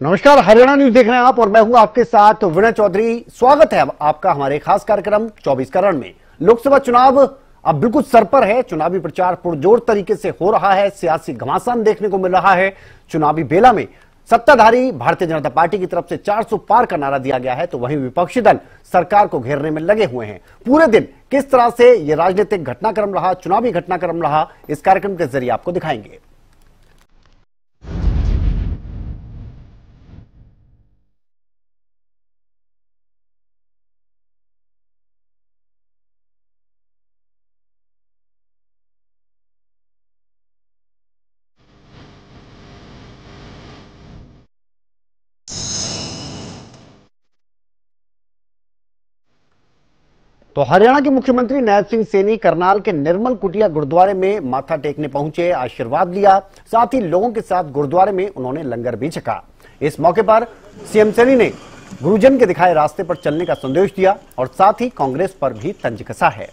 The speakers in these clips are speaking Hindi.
नमस्कार, हरियाणा न्यूज देख रहे हैं आप और मैं हूं आपके साथ विनय चौधरी। स्वागत है आपका हमारे खास कार्यक्रम 24 करण में। लोकसभा चुनाव अब बिल्कुल सर पर है। चुनावी प्रचार पुरजोर तरीके से हो रहा है। सियासी घमासान देखने को मिल रहा है। चुनावी बेला में सत्ताधारी भारतीय जनता पार्टी की तरफ से 400 पार का नारा दिया गया है, तो वहीं विपक्षी दल सरकार को घेरने में लगे हुए हैं। पूरे दिन किस तरह से यह राजनीतिक घटनाक्रम रहा, चुनावी घटनाक्रम रहा, इस कार्यक्रम के जरिए आपको दिखाएंगे। तो हरियाणा के मुख्यमंत्री नायब सिंह सैनी करनाल के निर्मल कुटिया गुरुद्वारे में माथा टेकने पहुंचे, आशीर्वाद लिया। साथ ही लोगों के साथ गुरुद्वारे में उन्होंने लंगर भी छका। इस मौके पर सीएम सैनी ने गुरुजन के दिखाए रास्ते पर चलने का संदेश दिया और साथ ही कांग्रेस पर भी तंज कसा है।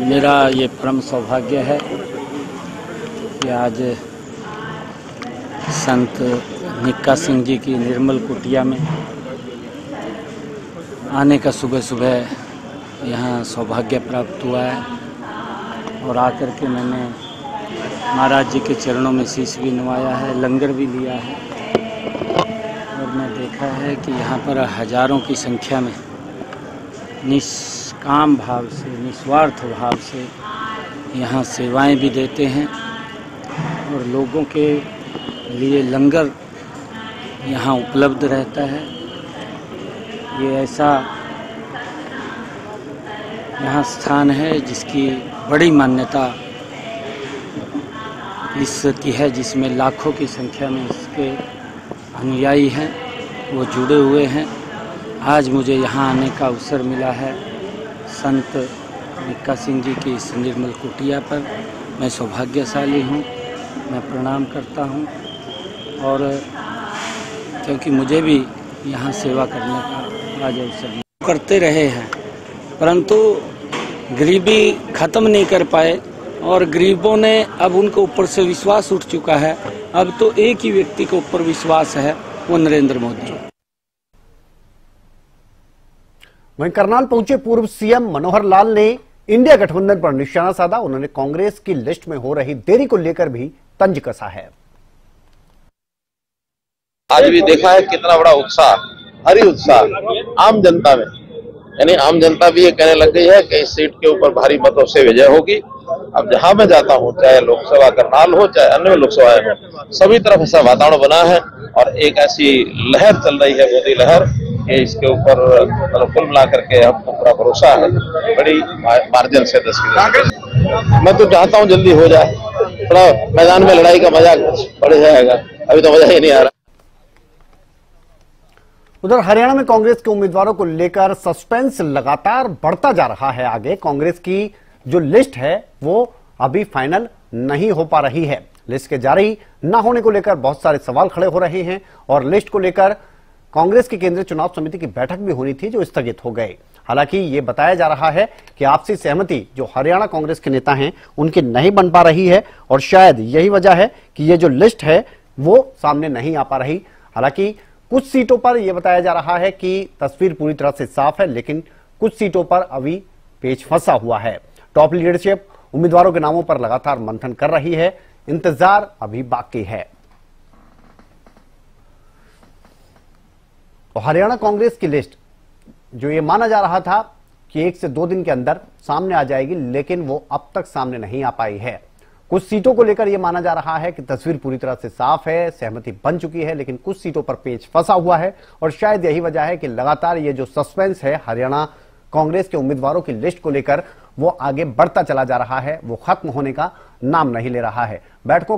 मेरा ये परम सौभाग्य है कि आज संत निक्का सिंह जी की निर्मल कुटिया में आने का सुबह सुबह यहाँ सौभाग्य प्राप्त हुआ है और आकर के मैंने महाराज जी के चरणों में शीश भी नवाया है, लंगर भी लिया है और मैं देखा है कि यहाँ पर हजारों की संख्या में निष्काम भाव से, निस्वार्थ भाव से यहाँ सेवाएं भी देते हैं और लोगों के लिए लंगर यहाँ उपलब्ध रहता है। ये ऐसा यहाँ स्थान है जिसकी बड़ी मान्यता इसकी है, जिसमें लाखों की संख्या में इसके अनुयायी हैं, वो जुड़े हुए हैं। आज मुझे यहाँ आने का अवसर मिला है संत निक्का सिंह जी की इस निर्मल कुटिया पर। मैं सौभाग्यशाली हूँ, मैं प्रणाम करता हूँ और क्योंकि मुझे भी यहाँ सेवा करने का आज अवसर करते रहे हैं, परंतु गरीबी ख़त्म नहीं कर पाए और गरीबों ने अब उनके ऊपर से विश्वास उठ चुका है। अब तो एक ही व्यक्ति के ऊपर विश्वास है, वो नरेंद्र मोदी। वहीं करनाल पहुंचे पूर्व सीएम मनोहर लाल ने इंडिया गठबंधन पर निशाना साधा। उन्होंने कांग्रेस की लिस्ट में हो रही देरी को लेकर भी तंज कसा है। आज भी देखा है कितना बड़ा उत्साह, भारी उत्साह आम जनता में, यानी आम जनता भी ये कहने लग गई है कि इस सीट के ऊपर भारी मतों से विजय होगी। अब जहां मैं जाता हूं, चाहे लोकसभा करनाल हो चाहे अन्य लोकसभाएं हो, सभी तरफ ऐसा वातावरण बना है और एक ऐसी लहर चल रही है, मोदी लहर, कि इसके ऊपर कुल मिला करके हमको पूरा भरोसा है बड़ी मार्जिन से 10 की। मैं तो चाहता हूं जल्दी हो जाए, थोड़ा मैदान में लड़ाई का मजा बढ़ जाएगा, अभी तो मजा ही नहीं आ रहा। उधर हरियाणा में कांग्रेस के उम्मीदवारों को लेकर सस्पेंस लगातार बढ़ता जा रहा है। आगे कांग्रेस की जो लिस्ट है वो अभी फाइनल नहीं हो पा रही है। लिस्ट के जारी न होने को लेकर बहुत सारे सवाल खड़े हो रहे हैं और लिस्ट को लेकर कांग्रेस की केंद्रीय चुनाव समिति की बैठक भी होनी थी जो स्थगित हो गई। हालांकि ये बताया जा रहा है कि आपसी सहमति जो हरियाणा कांग्रेस के नेता हैं उनकी नहीं बन पा रही है और शायद यही वजह है कि ये जो लिस्ट है वो सामने नहीं आ पा रही। हालांकि कुछ सीटों पर यह बताया जा रहा है कि तस्वीर पूरी तरह से साफ है, लेकिन कुछ सीटों पर अभी पेच फंसा हुआ है। टॉप लीडरशिप उम्मीदवारों के नामों पर लगातार मंथन कर रही है, इंतजार अभी बाकी है। तो हरियाणा कांग्रेस की लिस्ट जो ये माना जा रहा था कि 1 से 2 दिन के अंदर सामने आ जाएगी, लेकिन वो अब तक सामने नहीं आ पाई है। कुछ सीटों को लेकर यह माना जा रहा है कि तस्वीर पूरी तरह से साफ है, सहमति बन चुकी है, लेकिन कुछ सीटों पर पेच फंसा हुआ है और शायद यही वजह है कि लगातार ये जो सस्पेंस है हरियाणा कांग्रेस के उम्मीदवारों की लिस्ट को लेकर वो आगे बढ़ता चला जा रहा है, वो खत्म होने का नाम नहीं ले रहा है। बैठकों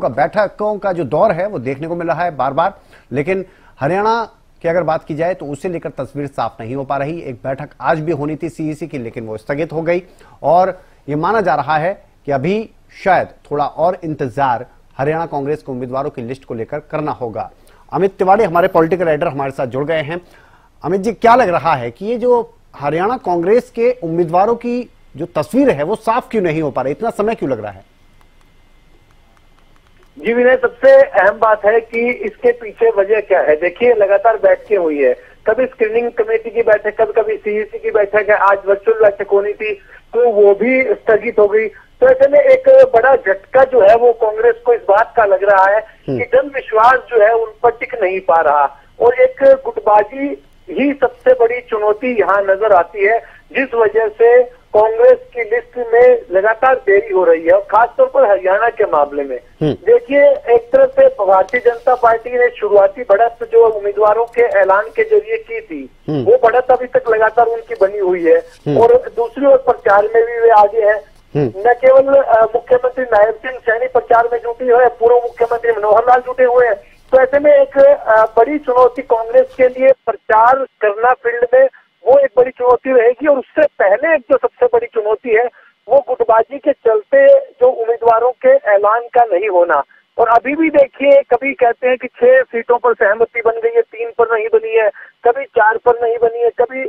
का जो दौर है वो देखने को मिल रहा है बार बार, लेकिन हरियाणा की अगर बात की जाए तो उसे लेकर तस्वीर साफ नहीं हो पा रही। एक बैठक आज भी होनी थी सीईसी की, लेकिन वो स्थगित हो गई और ये माना जा रहा है कि अभी शायद थोड़ा और इंतजार हरियाणा कांग्रेस के उम्मीदवारों की लिस्ट को लेकर करना होगा। अमित तिवारी हमारे पॉलिटिकल राइटर हमारे साथ जुड़ गए हैं। अमित जी, क्या लग रहा है कि ये जो हरियाणा कांग्रेस के उम्मीदवारों की जो तस्वीर है वो साफ क्यों नहीं हो पा रही, इतना समय क्यों लग रहा है? जी विनय, सबसे अहम बात है कि इसके पीछे वजह क्या है। देखिए, लगातार बैठकें हुई है, कभी स्क्रीनिंग कमेटी की बैठक, कभी सीईसी की बैठक है, आज वर्चुअल बैठक होनी थी तो वो भी स्थगित हो गई। तो ऐसे में एक बड़ा झटका जो है वो कांग्रेस को इस बात का लग रहा है कि जन विश्वास जो है उन पर टिक नहीं पा रहा, और एक गुटबाजी ही सबसे बड़ी चुनौती यहाँ नजर आती है, जिस वजह से कांग्रेस की लिस्ट में लगातार देरी हो रही है, और खासतौर पर हरियाणा के मामले में। देखिए, एक तरफ से भारतीय जनता पार्टी ने शुरुआती बढ़त जो उम्मीदवारों के ऐलान के जरिए की थी, वो बढ़त अभी तक लगातार उनकी बनी हुई है, और दूसरी ओर प्रचार में भी वे आगे हैं। न केवल मुख्यमंत्री नायब सिंह सैनी प्रचार में जुटे हुए, पूर्व मुख्यमंत्री मनोहर लाल जुटे हुए हैं। तो ऐसे में एक बड़ी चुनौती कांग्रेस के लिए प्रचार करना फील्ड में, वो एक बड़ी चुनौती रहेगी। और उससे पहले एक जो सबसे बड़ी चुनौती है वो गुटबाजी के चलते जो उम्मीदवारों के ऐलान का नहीं होना। और अभी भी देखिए, कभी कहते हैं कि 6 सीटों पर सहमति बन गई है, 3 पर नहीं बनी है, कभी 4 पर नहीं बनी है, कभी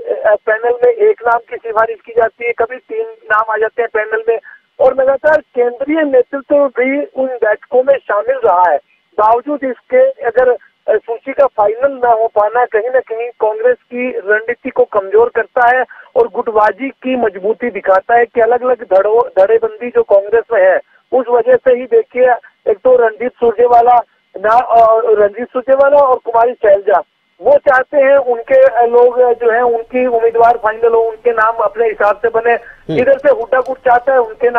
पैनल में 1 नाम की सिफारिश की जाती है, कभी 3 नाम आ जाते हैं पैनल में, और लगातार केंद्रीय नेतृत्व भी उन बैठकों में शामिल रहा है। बावजूद इसके अगर सूची का फाइनल ना हो पाना कहीं ना कहीं कांग्रेस की रणनीति को कमजोर करता है और गुटबाजी की मजबूती दिखाता है कि अलग अलग धड़ेबंदी जो कांग्रेस में है, उस वजह से ही देखिए, एक तो रणजीत सुरजेवाला और कुमारी शैलजा, वो चाहते हैं उनके लोग जो है उनकी उम्मीदवार फाइनल हो, उनके नाम अपने हिसाब से बने। इधर से हुड्डा गुट चाहता है उनके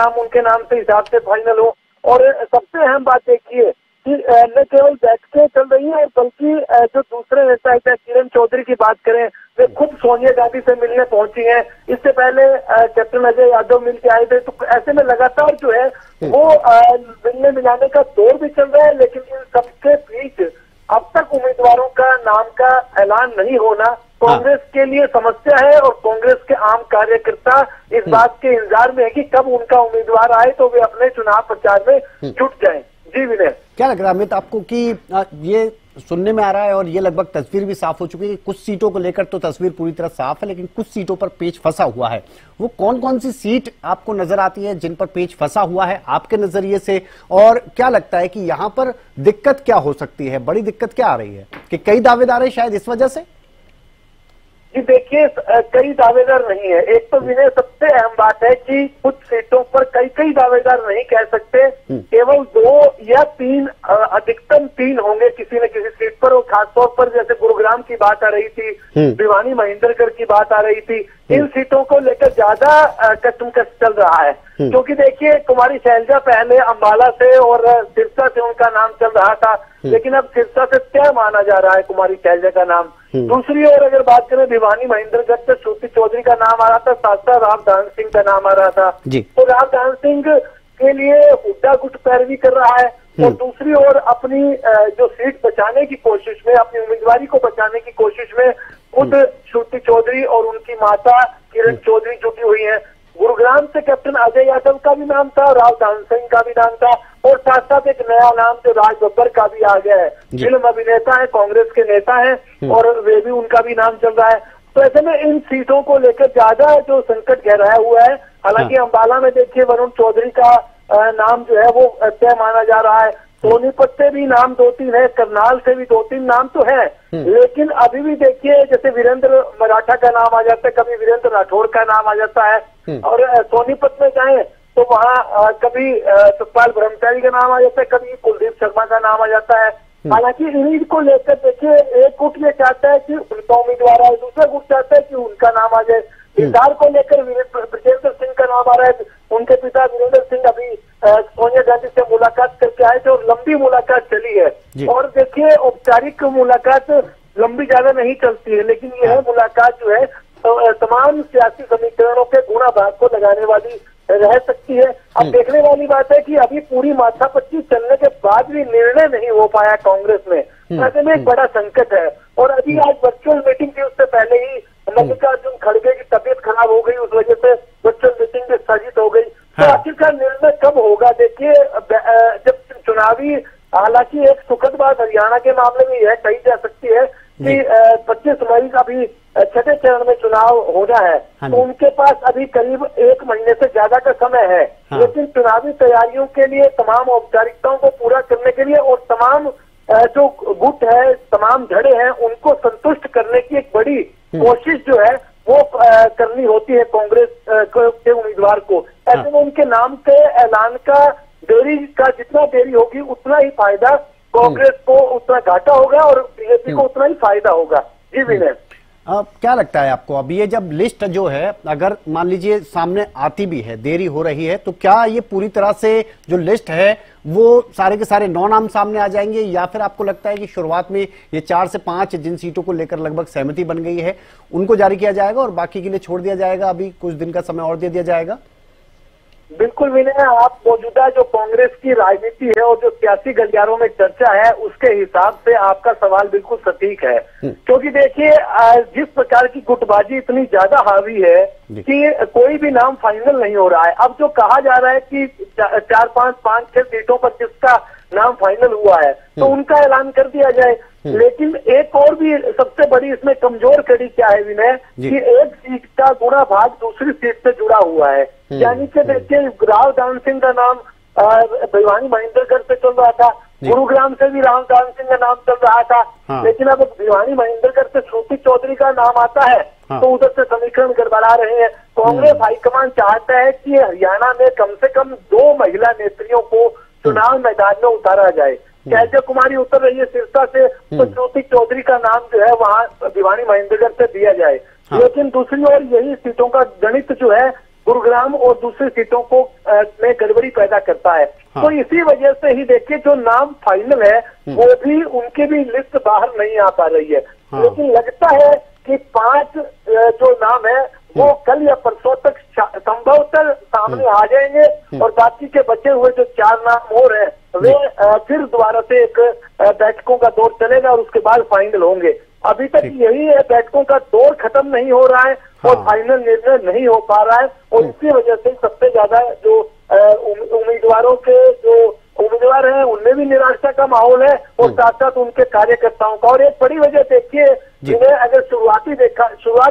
नाम से हिसाब से फाइनल हो। और सबसे अहम बात देखिए कि न केवल बैठकें चल रही है, बल्कि जो दूसरे नेता है, किरण चौधरी की बात करें, वे खुद सोनिया गांधी से मिलने पहुंची हैं। इससे पहले कैप्टन अजय यादव मिल के आए थे। तो ऐसे में लगातार जो है वो मिलने मिलाने का दौर भी चल रहा है, लेकिन इन सबके बीच अब तक उम्मीदवारों का नाम का ऐलान नहीं होना कांग्रेस के लिए समस्या है, और कांग्रेस के आम कार्यकर्ता इस बात के इंतजार में है कि कब उनका उम्मीदवार आए तो वे अपने चुनाव प्रचार में जुट जाएं। जी विनय, क्या लग रहा है अमित आपको कि ये सुनने में आ रहा है और ये लगभग तस्वीर भी साफ हो चुकी है, कुछ सीटों को लेकर तो तस्वीर पूरी तरह साफ है, लेकिन कुछ सीटों पर पेच फंसा हुआ है। वो कौन कौन सी सीट आपको नजर आती है जिन पर पेच फंसा हुआ है आपके नजरिए से, और क्या लगता है कि यहाँ पर दिक्कत क्या हो सकती है, बड़ी दिक्कत क्या आ रही है कि कई दावेदार है शायद इस वजह से? जी देखिए, कई दावेदार नहीं है। एक तो विनय, सबसे अहम बात है कि कुछ सीटों पर कई दावेदार नहीं कह सकते, केवल 2 या 3, अधिकतम 3 होंगे किसी न किसी सीट पर। और खासतौर पर जैसे गुरुग्राम की बात आ रही थी, भिवानी महेंद्रगढ़ की बात आ रही थी, इन सीटों को लेकर ज्यादा कशमकश चल रहा है। क्योंकि देखिए, कुमारी शैलजा पहले अंबाला से और सिरसा से उनका नाम चल रहा था, लेकिन अब सिरसा से तय माना जा रहा है कुमारी शैलजा का नाम। दूसरी ओर अगर बात करें, भिवानी महेंद्रगढ़ से श्रुति चौधरी का नाम आ रहा था, साथ साथ रावधान सिंह का नाम आ रहा था। तो रावधान सिंह के लिए हुड्डा गुट पैरवी कर रहा है, और दूसरी ओर अपनी जो सीट बचाने की कोशिश में, अपनी उम्मीदवारी को बचाने की कोशिश में खुद श्रुति चौधरी और उनकी माता किरण चौधरी जुटी हुई है। गुरुग्राम से कैप्टन अजय यादव का भी नाम था, रावधान सिंह का भी नाम था, और साथ साथ एक नया नाम जो राज बब्बर का भी आ गया है। फिल्म अभिनेता है, कांग्रेस के नेता हैं, और वे भी, उनका भी नाम चल रहा है। तो ऐसे में इन सीटों को लेकर ज्यादा जो संकट गहराया हुआ है। हालांकि अंबाला में देखिए, वरुण चौधरी का नाम जो है वो तय माना जा रहा है। सोनीपत से भी नाम 2-3 है, करनाल से भी 2-3 नाम तो है, लेकिन अभी भी देखिए, जैसे वीरेंद्र मराठा का नाम आ जाता है, कभी वीरेंद्र राठौड़ का नाम आ जाता है, और सोनीपत में जाए तो वहाँ कभी सतपाल ब्रह्मचारी का नाम आ जाता है, कभी कुलदीप शर्मा का नाम आ जाता है। हालांकि इन्हीं को लेकर देखिए, एक गुट ये चाहता है कि उनका उम्मीदवार आए, दूसरा गुट चाहता है कि उनका नाम आ जाए। बिहार को लेकर ब्रजेंद्र सिंह का नाम आ रहा है, उनके पिता वीरेंद्र सिंह अभी सोनिया गांधी से मुलाकात करके आए थे, और लंबी मुलाकात चली है। और देखिए, औपचारिक मुलाकात लंबी ज्यादा नहीं चलती है, लेकिन यह मुलाकात जो है तमाम सियासी समीकरणों के गुणा भाग को लगाने वाली रह सकती है। अब देखने वाली बात है कि अभी पूरी माथापच्ची चलने के बाद भी निर्णय नहीं हो पाया कांग्रेस में, ऐसे में एक बड़ा संकट है। और अभी आज वर्चुअल मीटिंग थी, उससे पहले ही मल्लिकार्जुन खड़गे की तबीयत खराब हो गई, उस वजह से वर्चुअल मीटिंग भी स्थगित हो गई। तो आखिरकार निर्णय कब होगा? देखिए, जब चुनावी, हालांकि एक सुखद बात हरियाणा के मामले में यह कही जा सकती है कि 25 मई का भी छठे चरण में चुनाव होना है, हाँ तो उनके पास अभी करीब 1 महीने से ज्यादा का समय है। हाँ। लेकिन चुनावी तैयारियों के लिए, तमाम औपचारिकताओं को पूरा करने के लिए और तमाम जो गुट है, तमाम धड़े हैं, उनको संतुष्ट करने की एक बड़ी कोशिश जो है वो करनी होती है कांग्रेस के उम्मीदवार को। ऐसे में उनके नाम के ऐलान का देरी का जितना देरी होगी उतना ही फायदा कांग्रेस को, उतना घाटा होगा और बीजेपी को उतना ही फायदा होगा। जी विनय, क्या लगता है आपको, अब ये जब लिस्ट जो है अगर मान लीजिए सामने आती भी है, देरी हो रही है, तो क्या ये पूरी तरह से जो लिस्ट है वो सारे के सारे 9 नाम सामने आ जाएंगे, या फिर आपको लगता है कि शुरुआत में ये 4 से 5 जिन सीटों को लेकर लगभग सहमति बन गई है उनको जारी किया जाएगा और बाकी के लिए छोड़ दिया जाएगा, अभी कुछ दिन का समय और दे दिया जाएगा? बिल्कुल विनय, आप मौजूदा जो कांग्रेस की राजनीति है और जो सियासी गलियारों में चर्चा है उसके हिसाब से आपका सवाल बिल्कुल सटीक है। क्योंकि देखिए, जिस प्रकार की गुटबाजी इतनी ज्यादा हावी है कि कोई भी नाम फाइनल नहीं हो रहा है। अब जो कहा जा रहा है कि 4, 5, 6 सीटों पर जिसका नाम फाइनल हुआ है तो उनका ऐलान कर दिया जाए। लेकिन एक और भी सबसे बड़ी इसमें कमजोर कड़ी क्या है विनय, कि एक सीट का गुणा भाग दूसरी सीट से जुड़ा हुआ है। यानी कि देखिए, राव दान सिंह का नाम भिवानी महेंद्रगढ़ से चल रहा था, गुरुग्राम से भी राव दान सिंह का नाम चल रहा था। लेकिन अब भिवानी महेंद्रगढ़ से श्रुति चौधरी का नाम आता है तो उधर से समीकरण गड़बड़ा रहे हैं। कांग्रेस हाईकमान चाहता है कि हरियाणा में कम से कम 2 महिला नेत्रियों को चुनाव मैदान में उतारा जाए। कैसे कुमारी उतर रही है सिरसा से, तो श्रुति चौधरी का नाम जो है वहां भिवानी महेंद्रगढ़ से दिया जाए। लेकिन दूसरी ओर यही सीटों का गणित जो है गुरुग्राम और दूसरी सीटों को में गड़बड़ी पैदा करता है। तो इसी वजह से ही देखिए, जो नाम फाइनल है वो भी, उनकी भी लिस्ट बाहर नहीं आ पा रही है। लेकिन लगता है कि 5 जो नाम है वो कल या परसों तक संभवतः सामने आ जाएंगे और बाकी के बचे हुए जो 4 नाम और हैं वे फिर दोबारा से एक बैठकों का दौर चलेगा और उसके बाद फाइनल होंगे। अभी तक यही है, बैठकों का दौर खत्म नहीं हो रहा है और फाइनल निर्णय नहीं हो पा रहा है। और इसी वजह से सबसे ज्यादा जो उम्मीदवारों के जो उम्मीदवार हैं उनमें भी निराशा का माहौल है और साथ साथ उनके कार्यकर्ताओं का। और एक बड़ी वजह देखिए, जिन्हें अगर शुरुआत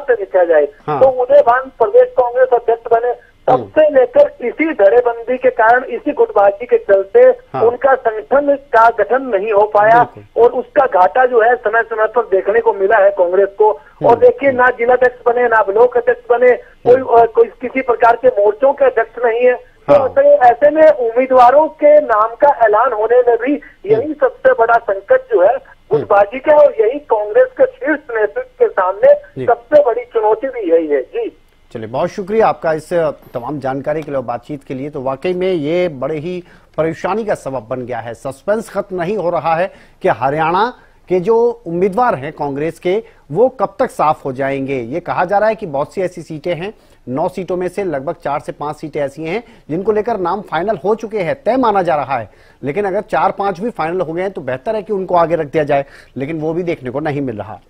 से देखा जाए तो उदय भान प्रदेश कांग्रेस अध्यक्ष बने, तब से लेकर इसी धड़ेबंदी के कारण, इसी गुटबाजी के चलते उनका संगठन का गठन नहीं हो पाया और उसका घाटा जो है समय समय पर देखने को मिला है कांग्रेस को। और देखिए, ना जिलाध्यक्ष बने, ना ब्लॉक अध्यक्ष बने, कोई किसी प्रकार के मोर्चों के अध्यक्ष नहीं है। तो ऐसे में उम्मीदवारों के नाम का ऐलान होने में भी यही सबसे बड़ा संकट जो है गुटबाजी का, और यही कांग्रेस के शीर्ष नेतृत्व के सामने सबसे बड़ी चुनौती भी यही है। जी चलिए, बहुत शुक्रिया आपका इस तमाम जानकारी के लिए और बातचीत के लिए। तो वाकई में ये बड़े ही परेशानी का सबब बन गया है। सस्पेंस खत्म नहीं हो रहा है कि हरियाणा के जो उम्मीदवार हैं कांग्रेस के, वो कब तक साफ हो जाएंगे। ये कहा जा रहा है कि बहुत सी ऐसी सीटें हैं, 9 सीटों में से लगभग 4 से 5 सीटें ऐसी हैं जिनको लेकर नाम फाइनल हो चुके हैं, तय माना जा रहा है। लेकिन अगर 4-5 भी फाइनल हो गए हैं तो बेहतर है कि उनको आगे रख दिया जाए, लेकिन वो भी देखने को नहीं मिल रहा।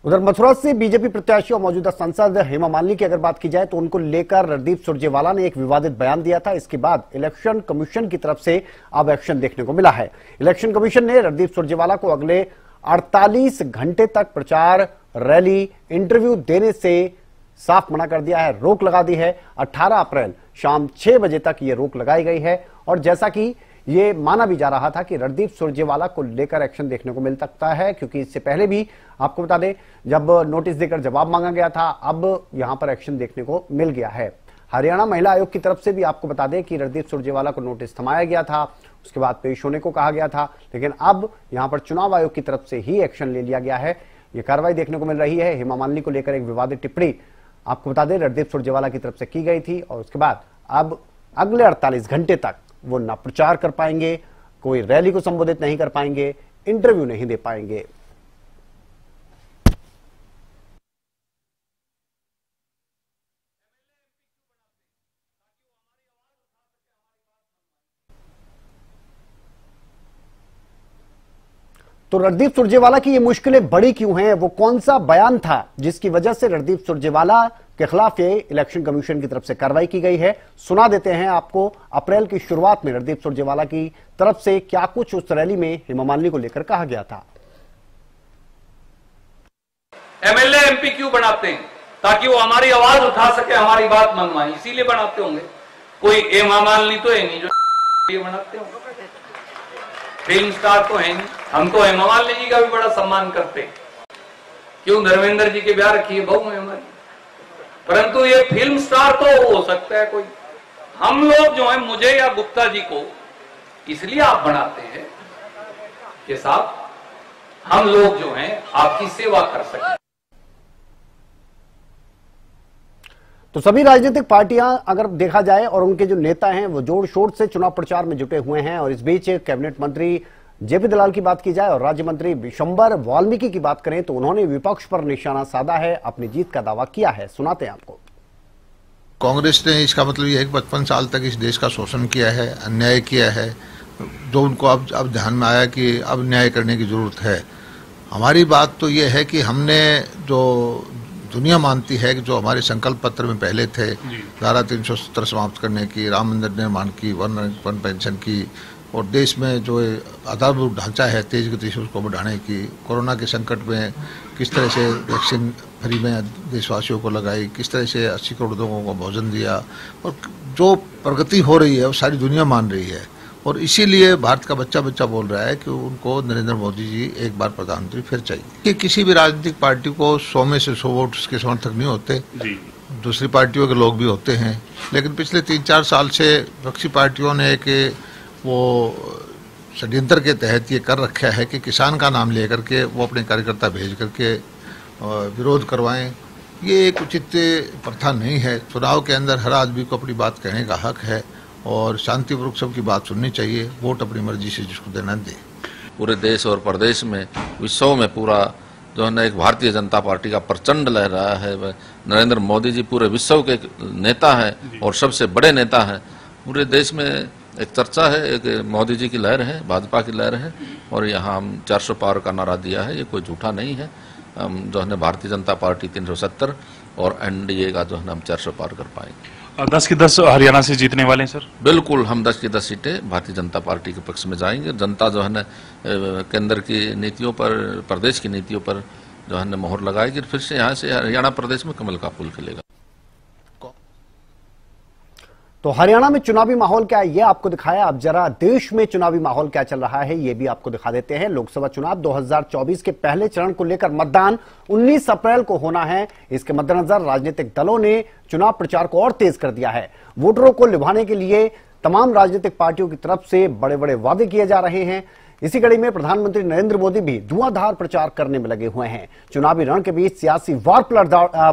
उधर मथुरा से बीजेपी प्रत्याशी और मौजूदा सांसद हेमा मालिनी की अगर बात की जाए तो उनको लेकर रणदीप सुरजेवाला ने एक विवादित बयान दिया था। इसके बाद इलेक्शन कमीशन की तरफ से अब एक्शन देखने को मिला है। इलेक्शन कमीशन ने रणदीप सुरजेवाला को अगले 48 घंटे तक प्रचार, रैली, इंटरव्यू देने से साफ मना कर दिया है, रोक लगा दी है। 18 अप्रैल शाम 6 बजे तक ये रोक लगाई गई है। और जैसा कि ये माना भी जा रहा था कि रणदीप सुरजेवाला को लेकर एक्शन देखने को मिल सकता है, क्योंकि इससे पहले भी आपको बता दें जब नोटिस देकर जवाब मांगा गया था, अब यहां पर एक्शन देखने को मिल गया है। हरियाणा महिला आयोग की तरफ से भी आपको बता दें कि रणदीप सुरजेवाला को नोटिस थमाया गया था, उसके बाद पेश होने को कहा गया था, लेकिन अब यहां पर चुनाव आयोग की तरफ से ही एक्शन ले लिया गया है। यह कार्रवाई देखने को मिल रही है। हेमा मालिनी को लेकर एक विवादित टिप्पणी आपको बता दें रणदीप सुरजेवाला की तरफ से की गई थी और उसके बाद अब अगले 48 घंटे तक वो ना प्रचार कर पाएंगे, कोई रैली को संबोधित नहीं कर पाएंगे, इंटरव्यू नहीं दे पाएंगे। तो रणदीप सुरजेवाला की ये मुश्किलें बड़ी क्यों हैं? वो कौन सा बयान था जिसकी वजह से रणदीप सुरजेवाला के खिलाफ ये इलेक्शन कमीशन की तरफ से कार्रवाई की गई है? सुना देते हैं आपको अप्रैल की शुरुआत में रणदीप सुरजेवाला की तरफ से क्या कुछ उस रैली में हेमा मालिनी को लेकर कहा गया था। एमएलए एमपी क्यों बनाते हैं? ताकि वो हमारी आवाज उठा सके, हमारी बात मनवाए, इसीलिए बनाते होंगे। कोई हेमा मालिनी तो है नहीं जो ये बनाते होंगे, फिल्म स्टार तो है नहीं। हम तो हेमा मालिनी जी का भी बड़ा सम्मान करते हैं। क्यों? धर्मेंद्र जी के ब्याह रखी है बहू है हमारी, परंतु ये फिल्म स्टार तो हो सकता है कोई। हम लोग जो है, मुझे या गुप्ता जी को इसलिए आप बनाते हैं कि साहब हम लोग जो हैं आपकी सेवा कर सकें। तो सभी राजनीतिक पार्टियां अगर देखा जाए और उनके जो नेता हैं वो जोर शोर से चुनाव प्रचार में जुटे हुए हैं। और इस बीच कैबिनेट मंत्री जेपी दलाल की बात की जाए और राज्य मंत्री विशंबर वाल्मीकि की बात करें तो उन्होंने विपक्ष पर निशाना साधा है, अपनी जीत का दावा किया है। सुनाते हैं आपको। कांग्रेस ने, इसका मतलब यह है कि 55 साल तक इस देश का शोषण किया है, अन्याय किया है, जो उनको अब ध्यान में आया कि अब न्याय करने की जरूरत है। हमारी बात तो यह है कि हमने जो दुनिया मानती है कि जो हमारे संकल्प पत्र में पहले थे, धारा 370 समाप्त करने की, राम मंदिर निर्माण की, वन पेंशन की, और देश में जो आधारभूत ढांचा है तेज गति से उसको बढ़ाने की, कोरोना के संकट में किस तरह से वैक्सीन फ्री में देशवासियों को लगाई, किस तरह से 80 करोड़ लोगों को भोजन दिया, और जो प्रगति हो रही है वो सारी दुनिया मान रही है। और इसीलिए भारत का बच्चा बच्चा बोल रहा है कि उनको नरेंद्र मोदी जी एक बार प्रधानमंत्री फिर चाहिए। कि किसी भी राजनीतिक पार्टी को 100 में से 100 वोट उसके समर्थक नहीं होते, दूसरी पार्टियों के लोग भी होते हैं, लेकिन पिछले 3-4 साल से विपक्षी पार्टियों ने एक वो षड्यंत्र के तहत ये कर रखा है कि किसान का नाम लेकर के वो अपने कार्यकर्ता भेज करके विरोध करवाएं। ये एक उचित प्रथा नहीं है। चुनाव के अंदर हर आदमी को अपनी बात कहने का हक है और शांतिपूर्वक सबकी बात सुननी चाहिए। वोट अपनी मर्जी से जिसको देना दे। पूरे देश और प्रदेश में, विश्व में पूरा जो है ना एक भारतीय जनता पार्टी का प्रचंड लहर रहा है। नरेंद्र मोदी जी पूरे विश्व के नेता हैं और सबसे बड़े नेता हैं। पूरे देश में एक चर्चा है, एक मोदी जी की लहर है, भाजपा की लहर है, और यहाँ हम 400 पार का नारा दिया है। ये कोई झूठा नहीं है। हम जो है भारतीय जनता पार्टी 370 और एनडीए का जो है हम 400 पार कर पाएंगे। 10 की 10 हरियाणा से जीतने वाले हैं सर? बिल्कुल, हम 10 की 10 सीटें भारतीय जनता पार्टी के पक्ष में जाएंगे। जनता जो है ना केंद्र की नीतियों पर, प्रदेश की नीतियों पर जो है ना मोहर लगाएगी। फिर से यहाँ से हरियाणा प्रदेश में कमल का फूल खिलेगा। तो हरियाणा में चुनावी माहौल क्या है ये आपको दिखाया। अब जरा देश में चुनावी माहौल क्या चल रहा है ये भी आपको दिखा देते हैं। लोकसभा चुनाव 2024 के पहले चरण को लेकर मतदान 19 अप्रैल को होना है। इसके मद्देनजर राजनीतिक दलों ने चुनाव प्रचार को और तेज कर दिया है। वोटरों को लुभाने के लिए तमाम राजनीतिक पार्टियों की तरफ से बड़े बड़े वादे किए जा रहे हैं। इसी कड़ी में प्रधानमंत्री नरेंद्र मोदी भी धुआंधार प्रचार करने में लगे हुए हैं। चुनावी रण के बीच सियासी वार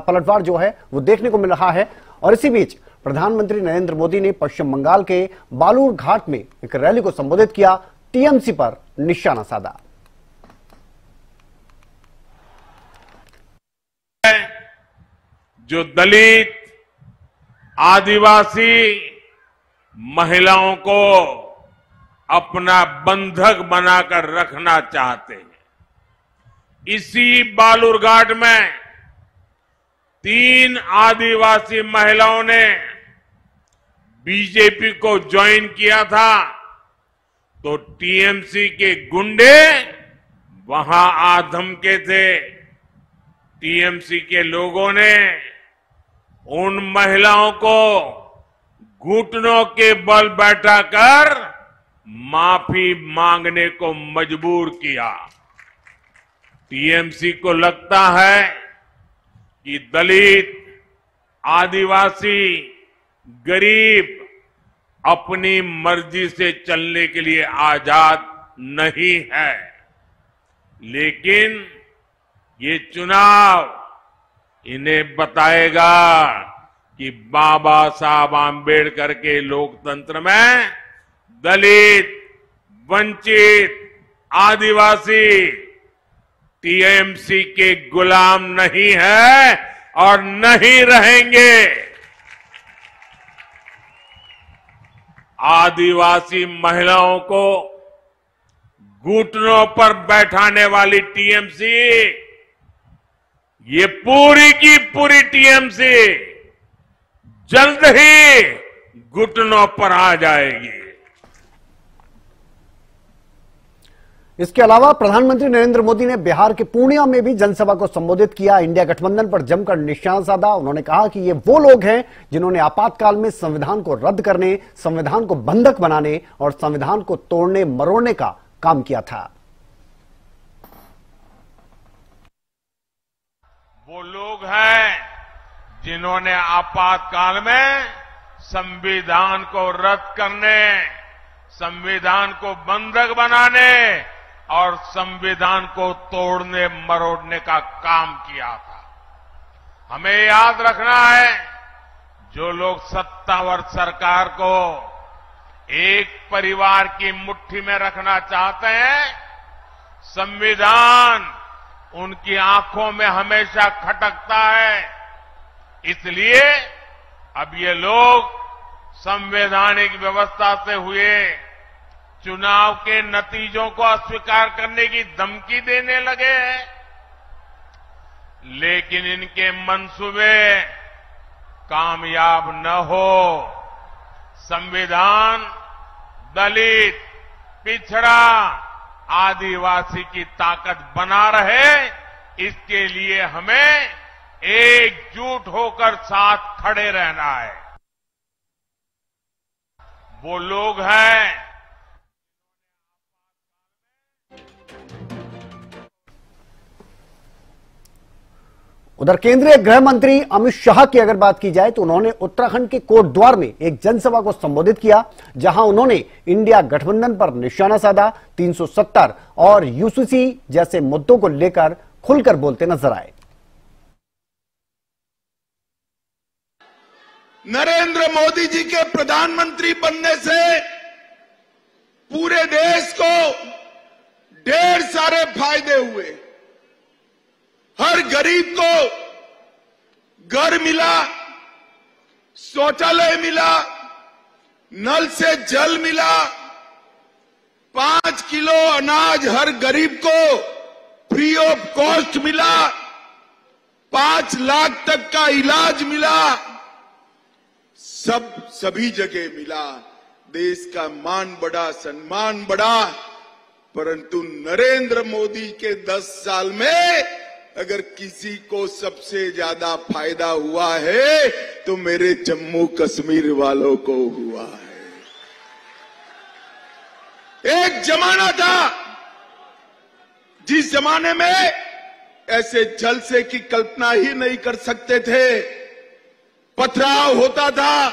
पलटवार जो है वो देखने को मिल रहा है। और इसी बीच प्रधानमंत्री नरेंद्र मोदी ने पश्चिम बंगाल के बालूर घाट में एक रैली को संबोधित किया, टीएमसी पर निशाना साधा। जो दलित, आदिवासी महिलाओं को अपना बंधक बनाकर रखना चाहते हैं, इसी बालूर घाट में 3 आदिवासी महिलाओं ने बीजेपी को ज्वाइन किया था, तो टीएमसी के गुंडे वहां आ धमके थे। टीएमसी के लोगों ने उन महिलाओं को घुटनों के बल बैठाकर माफी मांगने को मजबूर किया। टीएमसी को लगता है कि दलित, आदिवासी, गरीब अपनी मर्जी से चलने के लिए आजाद नहीं है, लेकिन ये चुनाव इन्हें बताएगा कि बाबा साहब आंबेडकर के लोकतंत्र में दलित, वंचित, आदिवासी टीएमसी के गुलाम नहीं है और नहीं रहेंगे। आदिवासी महिलाओं को घुटनों पर बैठाने वाली टीएमसी, ये पूरी की पूरी टीएमसी जल्द ही घुटनों पर आ जाएगी। इसके अलावा प्रधानमंत्री नरेंद्र मोदी ने बिहार के पूर्णिया में भी जनसभा को संबोधित किया। इंडिया गठबंधन पर जमकर निशाना साधा। उन्होंने कहा कि ये वो लोग हैं जिन्होंने आपातकाल में संविधान को रद्द करने, संविधान को बंधक बनाने और संविधान को तोड़ने मरोड़ने का काम किया था। वो लोग हैं जिन्होंने आपातकाल में संविधान को रद्द करने, संविधान को बंधक बनाने और संविधान को तोड़ने मरोड़ने का काम किया था। हमें याद रखना है, जो लोग सत्तावर सरकार को एक परिवार की मुट्ठी में रखना चाहते हैं, संविधान उनकी आंखों में हमेशा खटकता है। इसलिए अब ये लोग संवैधानिक व्यवस्था से हुए चुनाव के नतीजों को अस्वीकार करने की धमकी देने लगे हैं। लेकिन इनके मंसूबे कामयाब न हो, संविधान दलित, पिछड़ा, आदिवासी की ताकत बना रहे, इसके लिए हमें एकजुट होकर साथ खड़े रहना है। वो लोग हैं उधर केंद्रीय गृह मंत्री अमित शाह की अगर बात की जाए तो उन्होंने उत्तराखंड के कोटद्वार में एक जनसभा को संबोधित किया, जहां उन्होंने इंडिया गठबंधन पर निशाना साधा, 370 और यूसीसी जैसे मुद्दों को लेकर खुलकर बोलते नजर आए। नरेंद्र मोदी जी के प्रधानमंत्री बनने से पूरे देश को ढेर सारे फायदे हुए। हर गरीब को घर मिला, शौचालय मिला, नल से जल मिला, 5 किलो अनाज हर गरीब को फ्री ऑफ कॉस्ट मिला, 5 लाख तक का इलाज मिला, सभी जगह मिला। देश का मान बढ़ा, सम्मान बढ़ा। परंतु नरेंद्र मोदी के 10 साल में अगर किसी को सबसे ज्यादा फायदा हुआ है तो मेरे जम्मू कश्मीर वालों को हुआ है। एक जमाना था जिस जमाने में ऐसे जलसे की कल्पना ही नहीं कर सकते थे। पथराव होता था,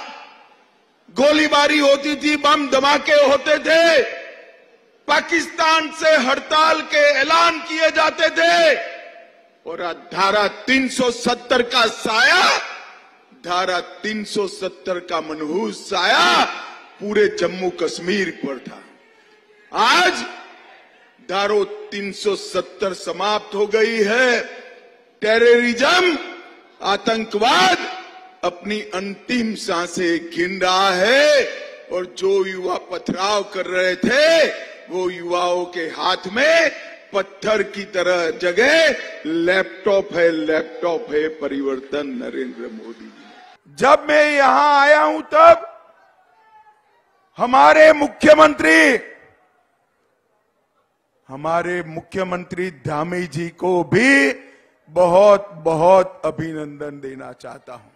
गोलीबारी होती थी, बम धमाके होते थे, पाकिस्तान से हड़ताल के ऐलान किए जाते थे और धारा 370 का साया, धारा 370 का मनहूस साया पूरे जम्मू कश्मीर पर था। आज धारा 370 समाप्त हो गई है। टेररिज्म, आतंकवाद अपनी अंतिम सांसें गिन रहा है और जो युवा पथराव कर रहे थे वो युवाओं के हाथ में पत्थर की तरह जगह लैपटॉप है, लैपटॉप है परिवर्तन नरेंद्र मोदी जी। जब मैं यहां आया हूं तब हमारे मुख्यमंत्री धामी जी को भी बहुत बहुत अभिनंदन देना चाहता हूं।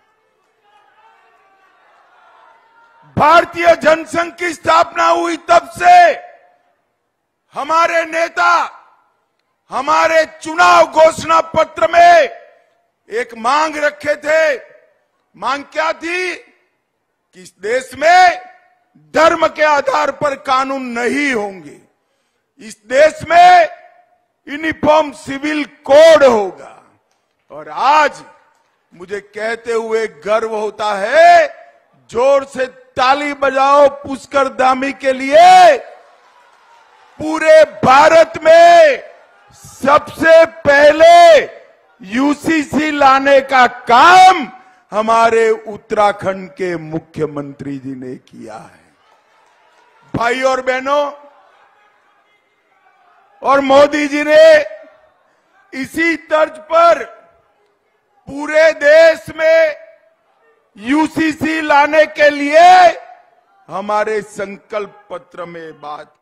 भारतीय जनसंघ की स्थापना हुई तब से हमारे नेता हमारे चुनाव घोषणा पत्र में एक मांग रखे थे। मांग क्या थी कि इस देश में धर्म के आधार पर कानून नहीं होंगे, इस देश में यूनिफॉर्म सिविल कोड होगा। और आज मुझे कहते हुए गर्व होता है, जोर से ताली बजाओ पुष्कर धामी के लिए। पूरे भारत में सबसे पहले यूसीसी लाने का काम हमारे उत्तराखंड के मुख्यमंत्री जी ने किया है। भाई और बहनों, और मोदी जी ने इसी तर्ज पर पूरे देश में यूसीसी लाने के लिए हमारे संकल्प पत्र में बात।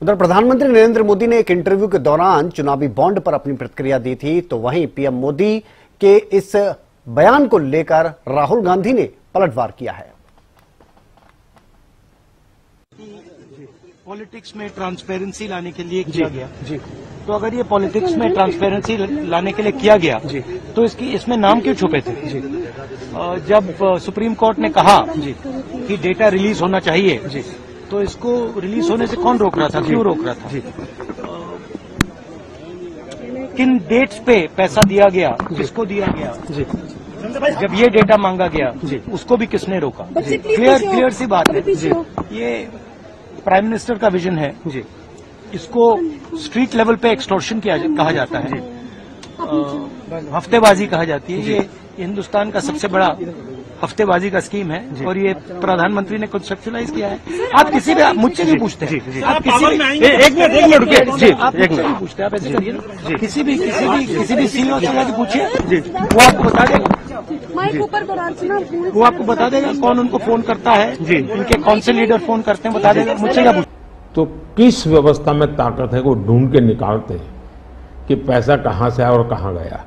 उधर प्रधानमंत्री नरेंद्र मोदी ने एक इंटरव्यू के दौरान चुनावी बॉन्ड पर अपनी प्रतिक्रिया दी थी, तो वहीं पीएम मोदी के इस बयान को लेकर राहुल गांधी ने पलटवार किया है। पॉलिटिक्स में ट्रांसपेरेंसी लाने के लिए किया गया जी। तो अगर ये पॉलिटिक्स में ट्रांसपेरेंसी लाने के लिए किया गया जी, तो इसमें नाम क्यों छुपे थे जी? जब सुप्रीम कोर्ट ने कहा जी कि डेटा रिलीज होना चाहिए जी, तो इसको रिलीज होने से कौन रोक रहा था, क्यों रोक रहा था जी? किन डेट्स पे पैसा दिया गया, किसको दिया गया जी? जब ये डेटा मांगा गया जी, उसको भी किसने रोका? क्लियर सी बात है जी। ये प्राइम मिनिस्टर का विजन है जी। इसको स्ट्रीट लेवल पे एक्सटॉर्शन कहा जाता है, हफ्तेबाजी कहा जाती है। ये हिंदुस्तान का सबसे बड़ा हफ्तेबाजी का स्कीम है और ये प्रधानमंत्री ने कंसेप्शुलाइज किया है। आप किसी भी मुझसे नहीं पूछते हैं, आप किसी भी एक मिनट रुकिए जी, आप मुझसे नहीं पूछते, आप ऐसे करिए ना, किसी भी सीईओ से जाके पूछिए, वो आपको बता देगा, वो आपको बता देगा कौन उनको फोन करता है जी, इनके कौन से लीडर फोन करते हैं, बता देगा। मुझसे क्या पूछ। तो किस व्यवस्था में ताकत है वो ढूंढ के निकालते हैं कि पैसा कहां से आया और कहां गया।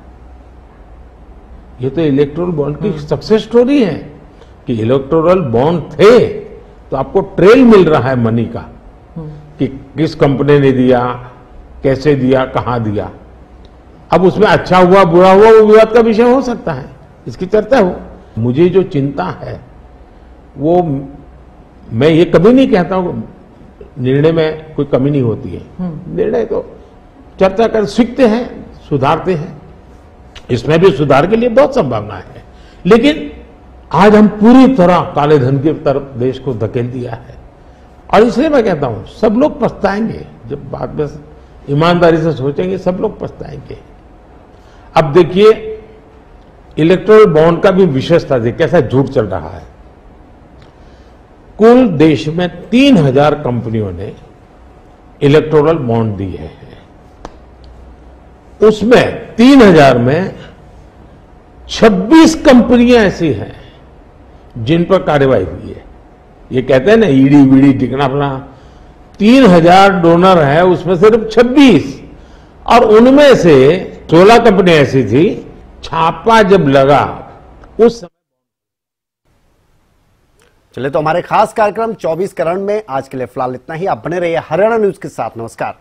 ये तो इलेक्टोरल बॉन्ड की सक्सेस स्टोरी है कि इलेक्टोरल बॉन्ड थे तो आपको ट्रेल मिल रहा है मनी का कि किस कंपनी ने दिया, कैसे दिया, कहां दिया। अब उसमें अच्छा हुआ बुरा हुआ वो विवाद का विषय हो सकता है, इसकी चर्चा हो। मुझे जो चिंता है वो, मैं ये कभी नहीं कहता हूं निर्णय में कोई कमी नहीं होती है, निर्णय तो चर्चा कर सीखते हैं, सुधारते हैं, इसमें भी सुधार के लिए बहुत संभावना है। लेकिन आज हम पूरी तरह काले धन की तरफ देश को धकेल दिया है और इसलिए मैं कहता हूं सब लोग पछताएंगे, जब बाद में ईमानदारी से सोचेंगे सब लोग पछताएंगे। अब देखिए इलेक्टोरल बॉन्ड का भी विशेषता देखिए कैसा झूठ चल रहा है। कुल देश में 3000 कंपनियों ने इलेक्टोरल बॉन्ड दिए हैं, उसमें 3000 में 26 कंपनियां ऐसी हैं जिन पर कार्रवाई हुई है। ये कहते हैं ना ईडी वीडी टिकना अपना, 3000 डोनर है उसमें सिर्फ 26, और उनमें से 16 कंपनियां ऐसी थी छापा जब लगा उस समय। चले तो हमारे खास कार्यक्रम 24 करण में आज के लिए फिलहाल इतना ही। आप बने रहिए हरियाणा न्यूज के साथ। नमस्कार।